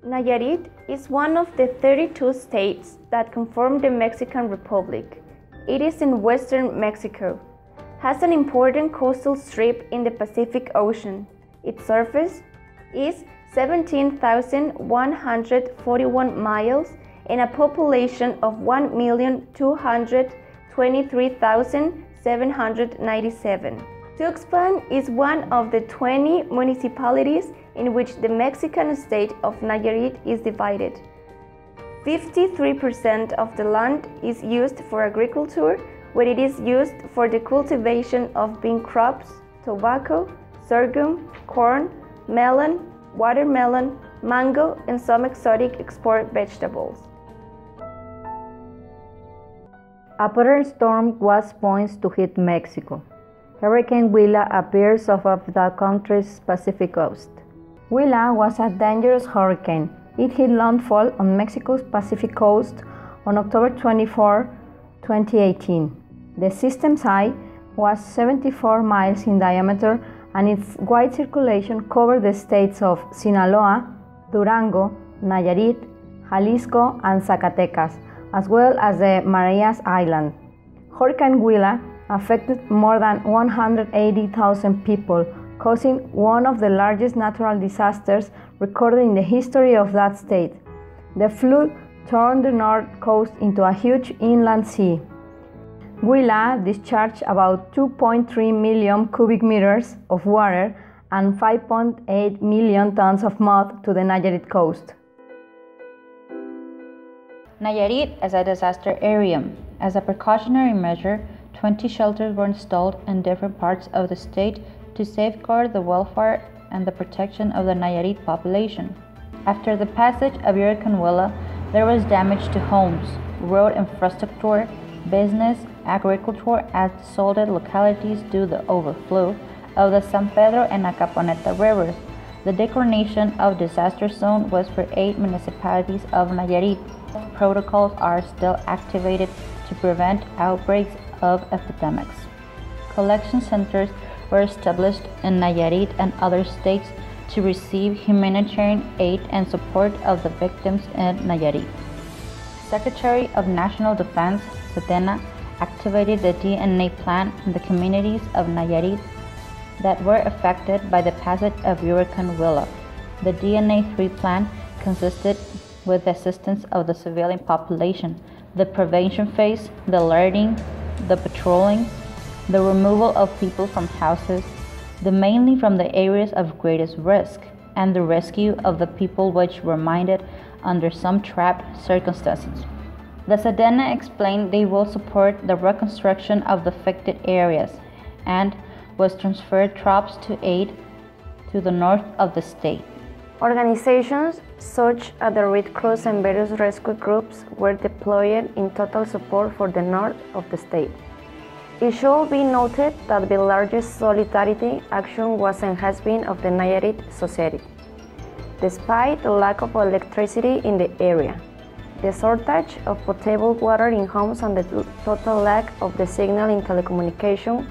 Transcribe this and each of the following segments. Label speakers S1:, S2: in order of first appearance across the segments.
S1: Nayarit is one of the 32 states that conform the Mexican Republic. It is in western Mexico, has an important coastal strip in the Pacific Ocean. Its surface is 17,141 miles and a population of 1,223,797. Tuxpan is one of the 20 municipalities in which the Mexican state of Nayarit is divided. 53% of the land is used for agriculture, where it is used for the cultivation of bean crops, tobacco, sorghum, corn, melon, watermelon, mango, and some exotic export vegetables.
S2: A pattern storm was poised to hit Mexico. Hurricane Willa appears off of the country's Pacific coast. Willa was a dangerous hurricane. It hit landfall on Mexico's Pacific coast on October 24, 2018. The system's eye was 74 miles in diameter and its wide circulation covered the states of Sinaloa, Durango, Nayarit, Jalisco, and Zacatecas, as well as the Marias Island. Hurricane Willa affected more than 180,000 people, causing one of the largest natural disasters recorded in the history of that state. The flood turned the north coast into a huge inland sea. Willa discharged about 2.3 million cubic meters of water and 5.8 million tons of mud to the Nayarit coast.
S3: Nayarit as a disaster area. As a precautionary measure, 20 shelters were installed in different parts of the state to safeguard the welfare and the protection of the Nayarit population. After the passage of Hurricane Willa, there was damage to homes, road infrastructure, business, agriculture as desolate localities due to the overflow of the San Pedro and Acaponeta rivers. The declaration of disaster zone was for 8 municipalities of Nayarit. Protocols are still activated to prevent outbreaks of epidemics. Collection centers were established in Nayarit and other states to receive humanitarian aid and support of the victims in Nayarit. Secretary of National Defense, Sedena, activated the DNA plan in the communities of Nayarit that were affected by the passage of Hurricane Willa. The DNA-3 plan consisted with the assistance of the civilian population, the prevention phase, the alerting, the patrolling, the removal of people from houses, mainly from the areas of greatest risk, and the rescue of the people which were minded under some trapped circumstances. The Sedena explained they will support the reconstruction of the affected areas and was transferred troops to aid to the north of the state.
S1: Organizations such as the Red Cross and various rescue groups were deployed in total support for the north of the state. It should be noted that the largest solidarity action was and has been of the Nayarit society. Despite the lack of electricity in the area, the shortage of potable water in homes and the total lack of the signal in telecommunication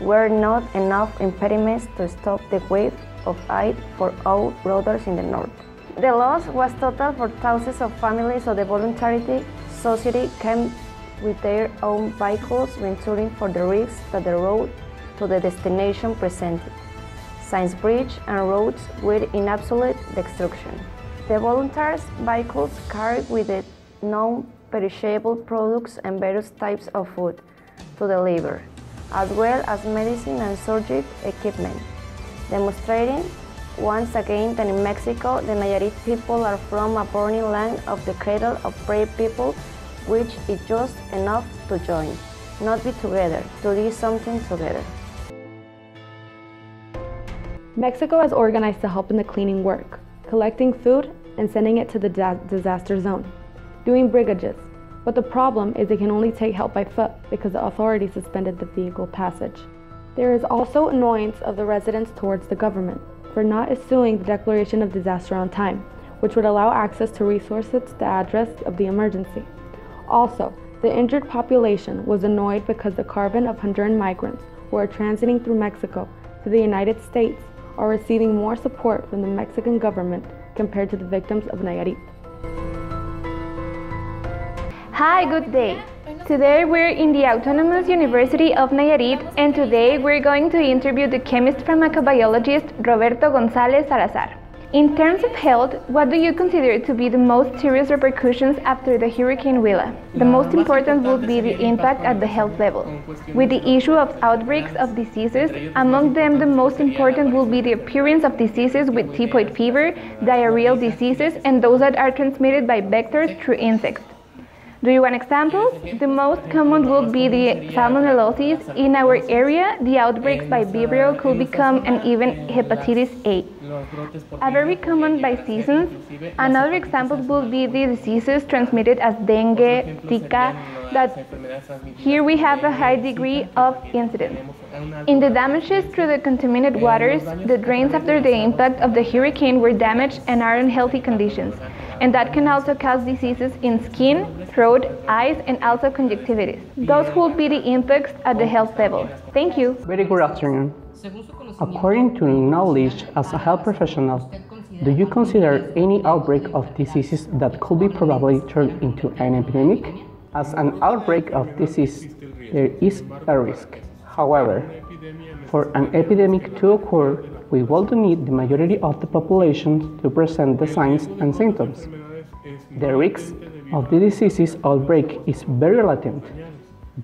S1: were not enough impediments to stop the wave of aid for all brothers in the north. The loss was total for thousands of families, so the voluntary society came with their own vehicles, venturing for the risks that the road to the destination presented. Signs, bridges, and roads were in absolute destruction. The volunteers' vehicles carried with it non-perishable products and various types of food to deliver, as well as medicine and surgical equipment, demonstrating once again that in Mexico, the Nayarit people are from a burning land of the cradle of brave people, which is just enough to join, not be together, to do something together.
S4: Mexico has organized to help in the cleaning work, collecting food and sending it to the disaster zone, doing brigages, but the problem is they can only take help by foot because the authorities suspended the vehicle passage. There is also annoyance of the residents towards the government for not issuing the declaration of disaster on time, which would allow access to resources to the address of the emergency. Also, the injured population was annoyed because the caravan of Honduran migrants who are transiting through Mexico to the United States are receiving more support from the Mexican government compared to the victims of Nayarit.
S5: Hi, good day. Today we're in the Autonomous University of Nayarit, and today we're going to interview the chemist pharmacobiologist Roberto González Salazar. In terms of health, what do you consider to be the most serious repercussions after the Hurricane Willa? The most important would be the impact at the health level. With the issue of outbreaks of diseases, among them the most important will be the appearance of diseases with typhoid fever, diarrheal diseases, and those that are transmitted by vectors through insects. Do you want examples? The most common would be the salmonellosis. In our area, the outbreaks by Vibrio could become an even hepatitis A. A very common by seasons. Another example would be the diseases transmitted as dengue, Zika, that here we have a high degree of incidence. In the damages through the contaminated waters, the drains after the impact of the hurricane were damaged and are in healthy conditions. And that can also cause diseases in skin, throat, eyes, and also conjunctivitis. Those would be the impacts at the health level. Thank you.
S6: Very good afternoon. According to knowledge as a health professional, do you consider any outbreak of diseases that could be probably turned into an epidemic? As an outbreak of disease, there is a risk. However, for an epidemic to occur, we will need the majority of the population to present the signs and symptoms. The risk of the disease's outbreak is very latent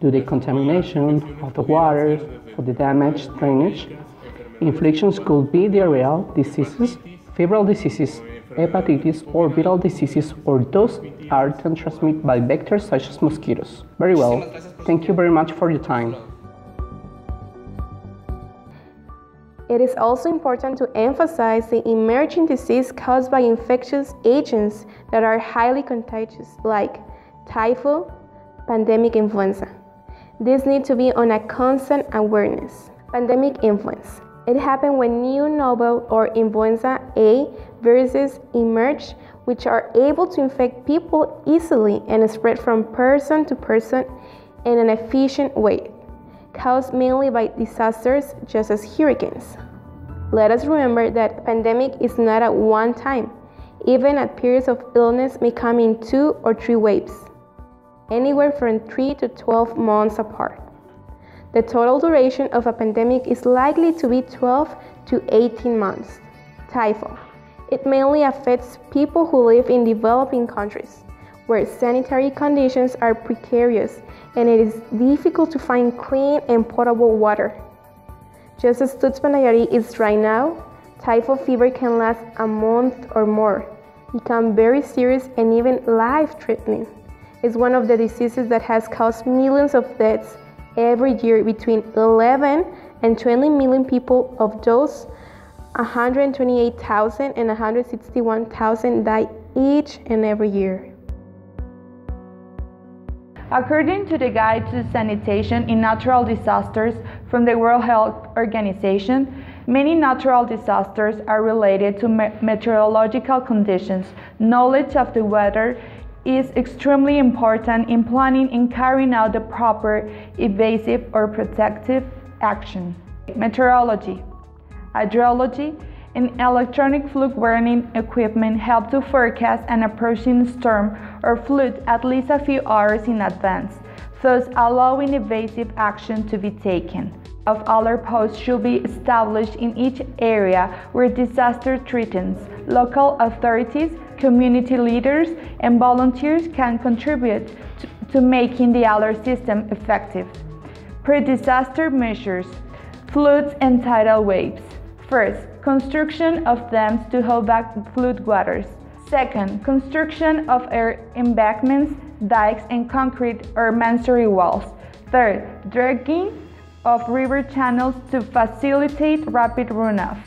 S6: due to the contamination of the water or the damaged drainage. Infections could be diarrheal diseases, febrile diseases, hepatitis or viral diseases, or those are transmitted by vectors such as mosquitoes. Very well. Thank you very much for your time.
S7: It is also important to emphasize the emerging disease caused by infectious agents that are highly contagious, like typhoid, pandemic influenza. These need to be on a constant awareness. Pandemic influenza. It happened when new novel or influenza A viruses emerge, which are able to infect people easily and spread from person to person in an efficient way, caused mainly by disasters such as hurricanes. Let us remember that pandemic is not at one time. Even at periods of illness may come in 2 or 3 waves, anywhere from 3 to 12 months apart. The total duration of a pandemic is likely to be 12 to 18 months. Typhoid. It mainly affects people who live in developing countries, where sanitary conditions are precarious and it is difficult to find clean and potable water. Just as Tuxpan Nayarit is right now, typhoid fever can last a month or more, become very serious and even life-threatening. It's one of the diseases that has caused millions of deaths every year. Between 11 and 20 million people of those 128,000 and 161,000 die each and every year.
S3: According to the Guide to Sanitation in Natural Disasters from the World Health Organization, many natural disasters are related to meteorological conditions. Knowledge of the weather is extremely important in planning and carrying out the proper evasive or protective action. Meteorology, hydrology, and electronic flood warning equipment help to forecast an approaching storm or flood at least a few hours in advance, thus allowing evasive action to be taken. Of alert posts should be established in each area where disaster threatens. Local authorities, community leaders, and volunteers can contribute to making the alert system effective. Pre-disaster measures, floods and tidal waves. First, construction of dams to hold back flood waters. Second, construction of embankments, dikes, and concrete or masonry walls. Third, dredging of river channels to facilitate rapid runoff.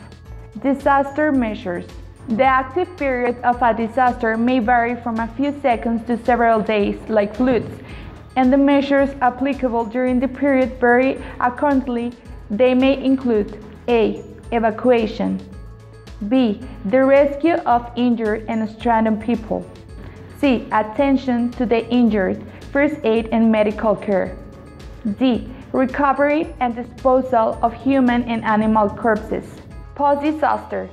S3: Disaster measures. The active period of a disaster may vary from a few seconds to several days, like floods, and the measures applicable during the period vary accordingly. They may include A. Evacuation. B. The rescue of injured and stranded people. C. Attention to the injured, first aid and medical care. D. Recovery and disposal of human and animal corpses. Post-disaster.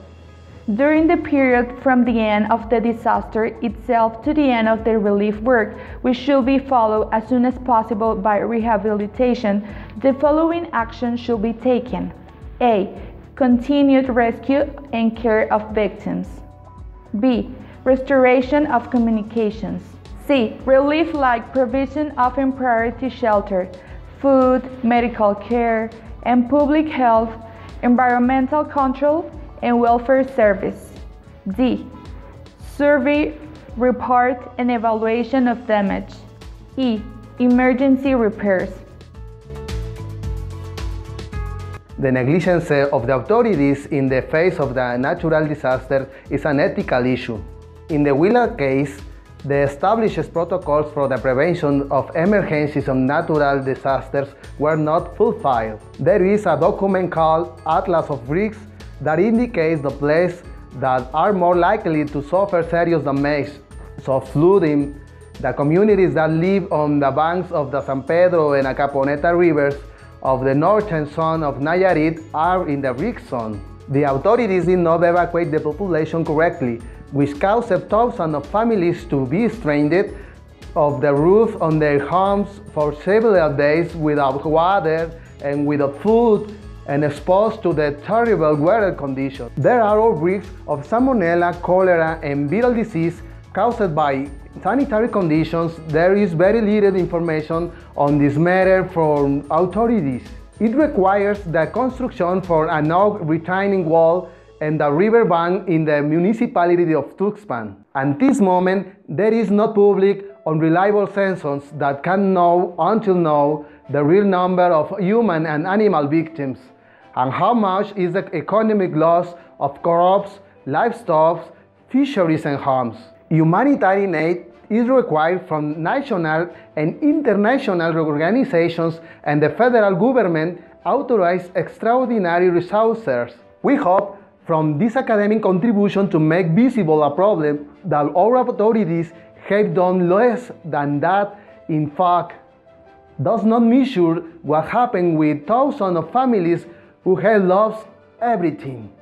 S5: During the period from the end of the disaster itself to the end of the relief work, which should be followed as soon as possible by rehabilitation, the following actions should be taken. A. Continued rescue and care of victims. B. Restoration of communications. C. Relief like provision of priority shelter, food, medical care, and public health, environmental control, and welfare service. D. Survey, report, and evaluation of damage. E. Emergency repairs.
S8: The negligence of the authorities in the face of the natural disaster is an ethical issue. In the Willa case, the established protocols for the prevention of emergencies and natural disasters were not fulfilled. There is a document called Atlas of Risks that indicates the places that are more likely to suffer serious damage, so flooding. The communities that live on the banks of the San Pedro and Acaponeta rivers of the northern zone of Nayarit are in the risk zone. The authorities did not evacuate the population correctly, which caused thousands of families to be stranded off the roof on their homes for several days without water and without food and exposed to the terrible weather conditions. There are outbreaks of salmonella, cholera, and viral disease caused by sanitary conditions. There is very little information on this matter from authorities. It requires the construction for a no retaining wall and the riverbank in the municipality of Tuxpan. At this moment, there is no public or reliable census that can know until now the real number of human and animal victims and how much is the economic loss of crops, livestock, fisheries, and homes. Humanitarian aid is required from national and international organizations, and the federal government authorized extraordinary resources. We hope from this academic contribution to make visible a problem that our authorities have done less than that. In fact, does not measure what happened with thousands of families who have lost everything.